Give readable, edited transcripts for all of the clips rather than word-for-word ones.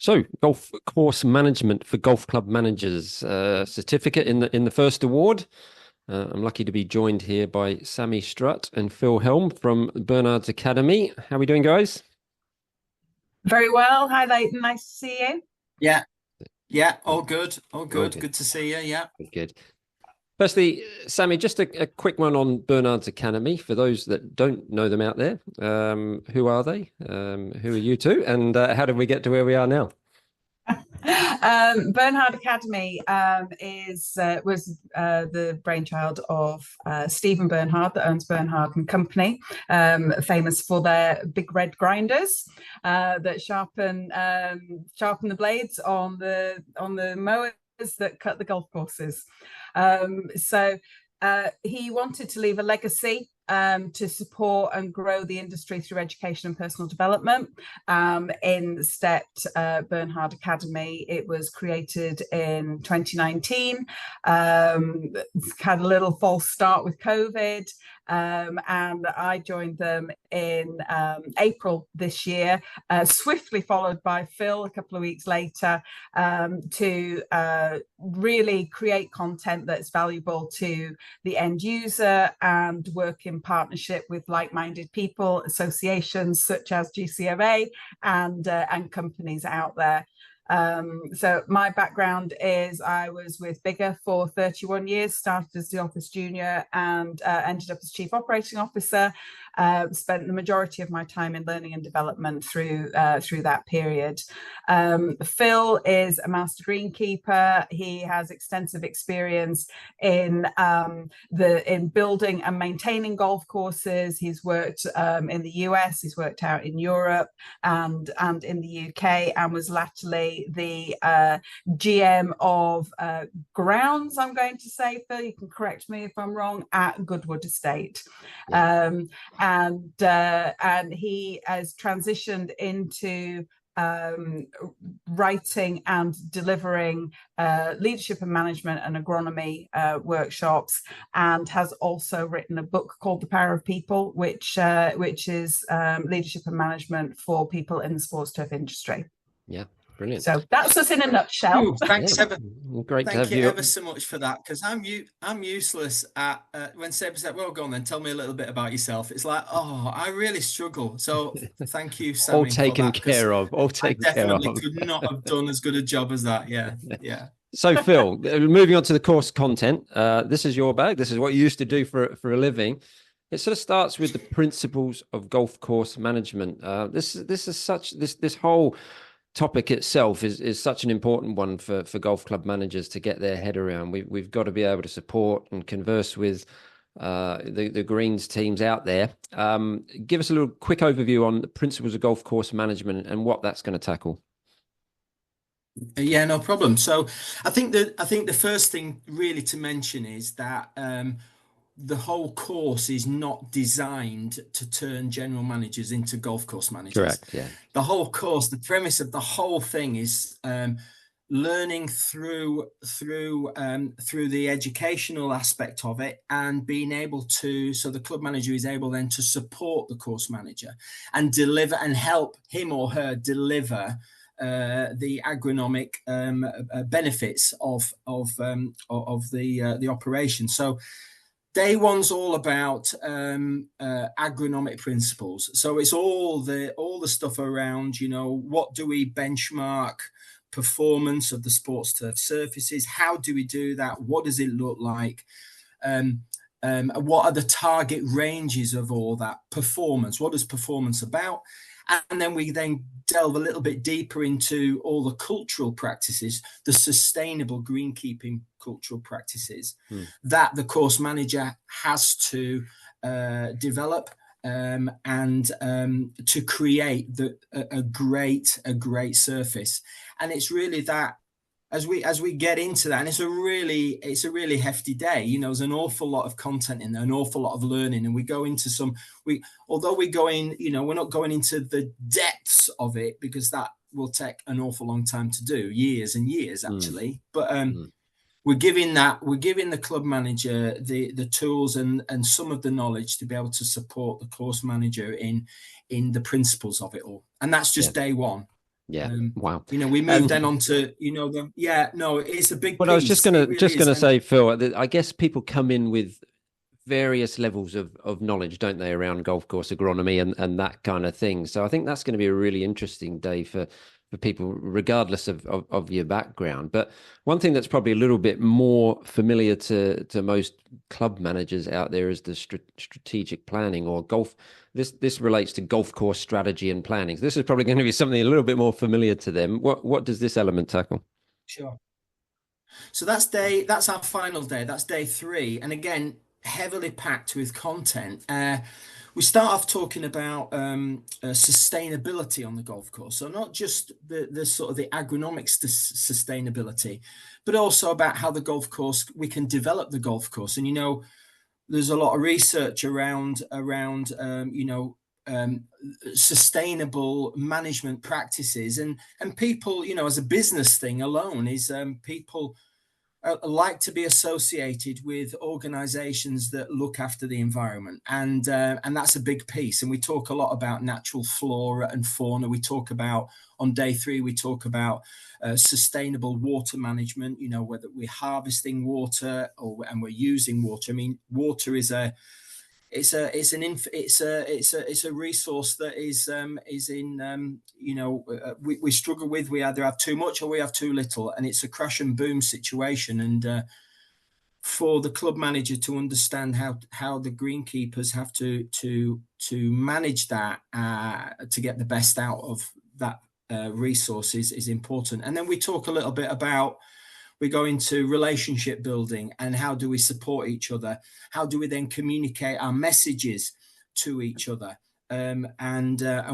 So, golf course management for golf club managers, certificate in the first award. I'm lucky to be joined here by Sami Strutt and Phil Helm from Bernhard's Academy. How are we doing, guys? Very well. Hi, Leighton. Nice to see you. Yeah, yeah, all good, all All good. good. Good to see you. Yeah. Good, good. Firstly, Sami, just a quick one on Bernhard's Academy for those that don't know them out there. Who are they? Who are you two? And how did we get to where we are now? Bernhard Academy is was the brainchild of Stephen Bernhard, that owns Bernhard and Company, famous for their big red grinders that sharpen the blades on the mowers that cut the golf courses. He wanted to leave a legacy to support and grow the industry through education and personal development. In stepped Bernhard Academy. It was created in 2019. Had a little false start with COVID, and I joined them in April this year, swiftly followed by Phil a couple of weeks later, to really create content that's valuable to the end user and work in partnership with like-minded people, associations such as GCMA and companies out there. So my background is I was with Bigger for 31 years, started as the office junior and ended up as chief operating officer. Spent the majority of my time in learning and development through that period. Phil is a master greenkeeper. He has extensive experience in building and maintaining golf courses. He's worked in the US. He's worked out in Europe and in the UK, and was latterly the GM of grounds. I'm going to say, Phil, you can correct me if I'm wrong, at Goodwood Estate. And he has transitioned into writing and delivering leadership and management and agronomy workshops, and has also written a book called The Power of People, which is leadership and management for people in the sports turf industry. Yeah, brilliant. So that's us in a nutshell. Ooh, thanks Yeah. ever. Great to Thank have you you. ever so much for that, because I'm useless at when Seb said, "Well, go on then, tell me a little bit about yourself." It's like, oh, I really struggle. So thank you, All Sami, for taken that, because care of. All I taken care definitely of. could not have done as good a job as that. Yeah, yeah. So, Phil, moving on to the course content. This is your bag. This is what you used to do for a living. It sort of starts with the principles of golf course management. This whole topic itself is such an important one for golf club managers to get their head around. We've got to be able to support and converse with the greens teams out there. Give us a little quick overview on the principles of golf course management and what that's going to tackle. Yeah, no problem. So I think the first thing really to mention is that the whole course is not designed to turn general managers into golf course managers. Correct. Yeah. The whole course, the premise of the whole thing is learning through the educational aspect of it, and being able to, so the club manager is able then to support the course manager and deliver and help him or her deliver the agronomic benefits of the operation. So day one's all about agronomic principles. So it's all the stuff around, what do we benchmark performance of the sports turf surfaces? How do we do that? What does it look like? What are the target ranges of all that performance? What is performance about? And then we then delve a little bit deeper into all the cultural practices, the sustainable greenkeeping cultural practices that the course manager has to develop and to create a great surface. And it's really that as we get into that, and it's a really hefty day. There's an awful lot of content in there, an awful lot of learning, and we go into although we're going, we're not going into the depths of it, because that will take an awful long time to do, years and years actually. But we're giving the club manager the tools and some of the knowledge to be able to support the course manager in the principles of it all, and that's just day one. Yeah. Wow. You know, we moved then on to, you know, it's a big Well, piece. I was just gonna Really say, Phil, that I guess people come in with various levels of knowledge, don't they, around golf course agronomy and that kind of thing. So I think that's going to be a really interesting day for people, regardless of your background. But one thing that's probably a little bit more familiar to most club managers out there is the strategic planning or golf. This relates to golf course strategy and planning. So this is probably going to be something a little bit more familiar to them. What does this element tackle? Sure. So that's our final day. That's day 3. And again, heavily packed with content. We start off talking about sustainability on the golf course. So not just the sort of the agronomic sustainability, but also about how the golf course, we can develop the golf course. And, you know, there's a lot of research around sustainable management practices and people, you know, as a business thing alone is people like to be associated with organizations that look after the environment, and that's a big piece. And we talk a lot about natural flora and fauna. We talk about, on day 3, we talk about sustainable water management, you know, whether we're harvesting water and we're using water. I mean, water is a resource that is in you know, we struggle with. We either have too much or we have too little, and it's a crash and boom situation. And for the club manager to understand how the greenkeepers have to manage that to get the best out of that resource is important. And then we talk a little bit about, we go into relationship building and how do we support each other? How do we then communicate our messages to each other? And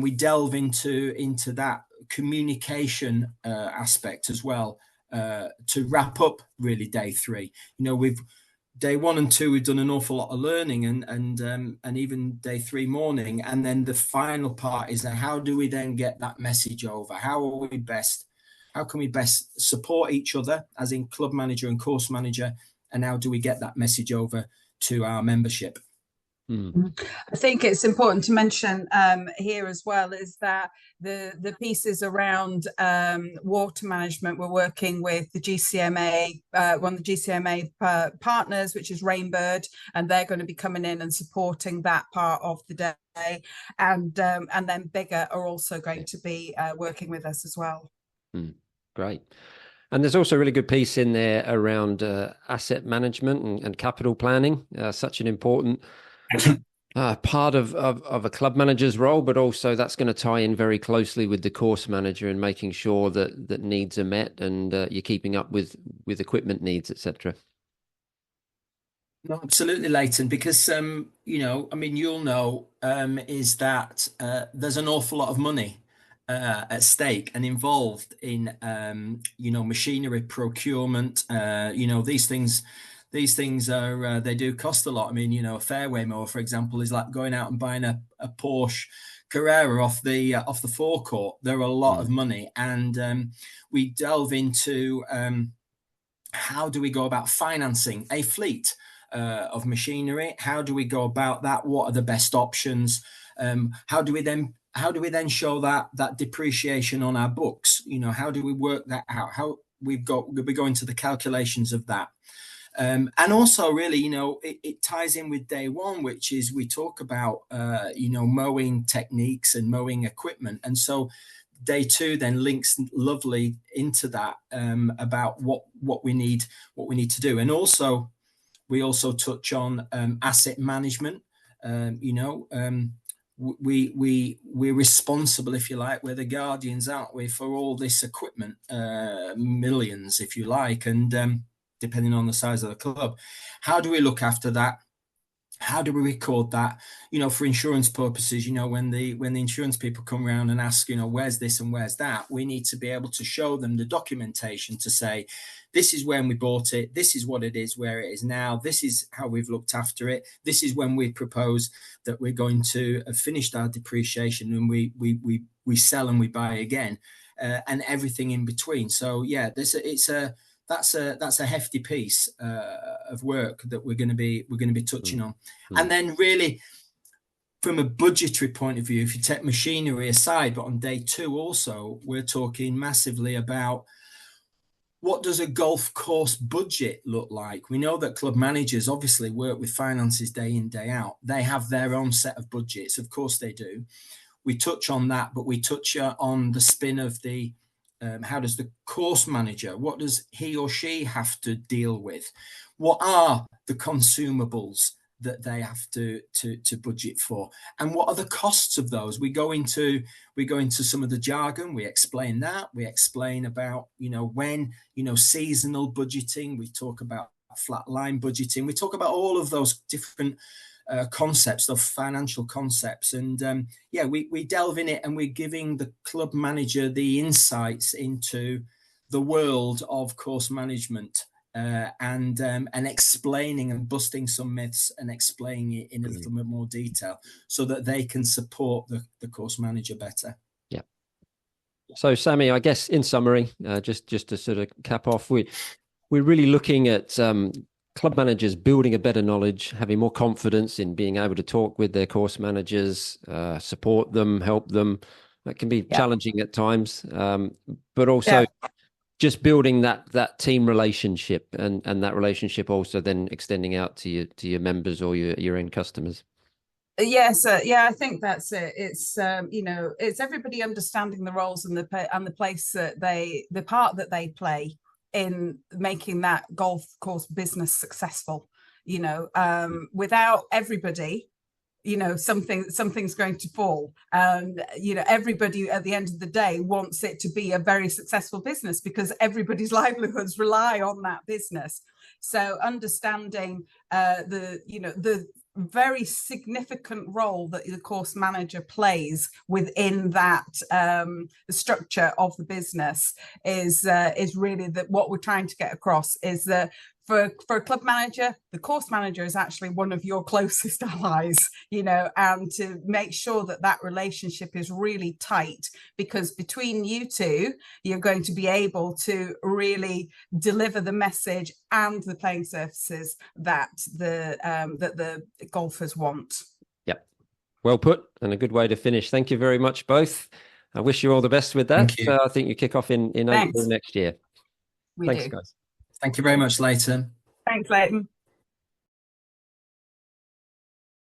we delve into that communication aspect as well to wrap up really day 3. You know, day 1 and 2, we've done an awful lot of learning and even day 3 morning. And then the final part is how do we then get that message over? How can we best support each other, as in club manager and course manager, and how do we get that message over to our membership? I think it's important to mention here as well is that the pieces around water management, we're working with the GCMA, one of the GCMA partners, which is Rainbird, and they're going to be coming in and supporting that part of the day. And then Bigger are also going to be working with us as well. Great. And there's also a really good piece in there around asset management and capital planning, such an important part of a club manager's role, but also that's going to tie in very closely with the course manager and making sure that needs are met and you're keeping up with equipment needs, etc. No, absolutely, Leighton, because you know, I mean, you'll know is that there's an awful lot of money at stake and involved in you know, machinery procurement. You know, these things are they do cost a lot. I mean, you know, a fairway mower, for example, is like going out and buying a Porsche Carrera off the forecourt. They're a lot of money, and we delve into how do we go about financing a fleet of machinery? How do we go about that? What are the best options? How do we then show that depreciation on our books? You know, how do we work that out? How we go into the calculations of that. And also, really, you know, it ties in with day 1, which is we talk about, you know, mowing techniques and mowing equipment. And so day 2 then links lovely into that about what we need to do. And also, we also touch on asset management. You know, we're responsible, if you like, we're the guardians, aren't we, for all this equipment, millions, if you like, and depending on the size of the club. How do we look after that? How do we record that? You know, for insurance purposes, you know, when the insurance people come around and ask, you know, where's this and where's that, we need to be able to show them the documentation to say, this is when we bought it, this is what it is, where it is now, this is how we've looked after it, this is when we propose that we're going to have finished our depreciation and we sell and we buy again, and everything in between. So yeah, that's a hefty piece of work that we're going to be touching on. And then really from a budgetary point of view, if you take machinery aside, but on day 2 also, we're talking massively about what does a golf course budget look like? We know that club managers obviously work with finances day in, day out. They have their own set of budgets. Of course they do. We touch on that, but we touch on the spin of the how does the course manager, what does he or she have to deal with? What are the consumables that they have to budget for, and what are the costs of those? We go into some of the jargon. We explain that. We explain about when seasonal budgeting. We talk about flat line budgeting. We talk about all of those different concepts, of financial concepts, and we delve in it, and we're giving the club manager the insights into the world of course management. And explaining and busting some myths and explaining it in a little bit more detail so that they can support the course manager better. Yeah. So, Sami, I guess in summary, just to sort of cap off, we're really looking at club managers building a better knowledge, having more confidence in being able to talk with their course managers, support them, help them. That can be challenging at times, but also just building that team relationship, and that relationship also then extending out to your members or your end customers. Yes, I think that's it. It's it's everybody understanding the roles and the place that the part that they play in making that golf course business successful. Without everybody, something's going to fall, and everybody at the end of the day wants it to be a very successful business because everybody's livelihoods rely on that business. So understanding the very significant role that the course manager plays within that the structure of the business is really what we're trying to get across, is that for a club manager, the course manager is actually one of your closest allies, and to make sure that relationship is really tight, because between you two, you're going to be able to really deliver the message and the playing surfaces that the golfers want. Yep. Well put, and a good way to finish. Thank you very much, both. I wish you all the best with that. I think you kick off in April next year. Thanks, guys. Thank you very much, Leighton. Thanks, Leighton.